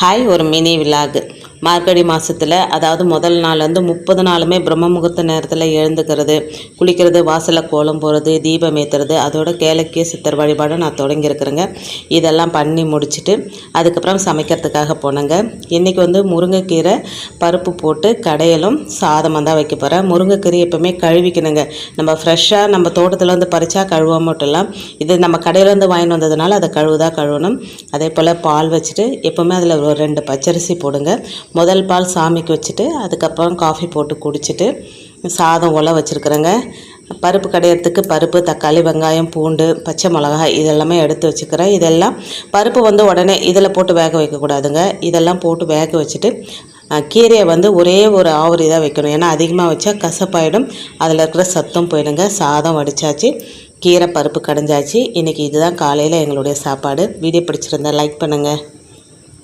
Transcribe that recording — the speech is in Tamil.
ஹாய், ஒரு மினி விலாக். மார்கழி மாதத்தில், அதாவது முதல் நாள் வந்து 30 நாளுமே பிரம்ம முகூர்த்த நேரத்தில் எழுந்துக்கிறது, குளிக்கிறது, வாசலில் கோலம் போகிறது, தீபம் ஏற்றுறது, அதோட கேளக்கிய சித்தர் வழிபாடு நான் தொடங்கியிருக்கிறேங்க. இதெல்லாம் பண்ணி முடிச்சுட்டு அதுக்கப்புறம் சமைக்கிறதுக்காக போனேங்க. இன்றைக்கி வந்து முருங்கைக்கீரை பருப்பு போட்டு கடையலும் சாதமாக தான் வைக்க போகிறேன். முருங்கைக்கீரை எப்போவுமே கழுவிக்கணுங்க. நம்ம ஃப்ரெஷ்ஷாக நம்ம தோட்டத்தில் வந்து பறித்தா கழுவாம விட்டுலாம். இது நம்ம கடையிலேருந்து வாங்கிட்டு வந்ததுனால அதை கழுவணும். அதே போல் பால் வச்சுட்டு எப்போவுமே அதில் ஒரு 2 பச்சரிசி போடுங்க. முதல் பால் சாமிக்கு வச்சுட்டு அதுக்கப்புறம் காஃபி போட்டு குடிச்சிட்டு சாதம் ஒலை வச்சுருக்குறேங்க. பருப்பு கடையிறதுக்கு பருப்பு, தக்காளி, வெங்காயம், பூண்டு, பச்சை மிளகாய் இதெல்லாமே எடுத்து வச்சுக்கிறேன். இதெல்லாம் பருப்பு வந்து உடனே இதில் போட்டு வேக வைக்கக்கூடாதுங்க. இதெல்லாம் போட்டு வேக வச்சுட்டு கீரையை வந்து ஒரே ஒரு ஆவரி தான் வைக்கணும். ஏன்னா அதிகமாக வச்சா கசப்பாயிடும், அதில் இருக்கிற சத்தம் போயிடுங்க. சாதம் வடித்தாச்சு, கீரை பருப்பு கடைஞ்சாச்சு. இன்றைக்கி இதுதான் காலையில் எங்களுடைய சாப்பாடு. வீடியோ பிடிச்சிருந்தா லைக் பண்ணுங்கள்.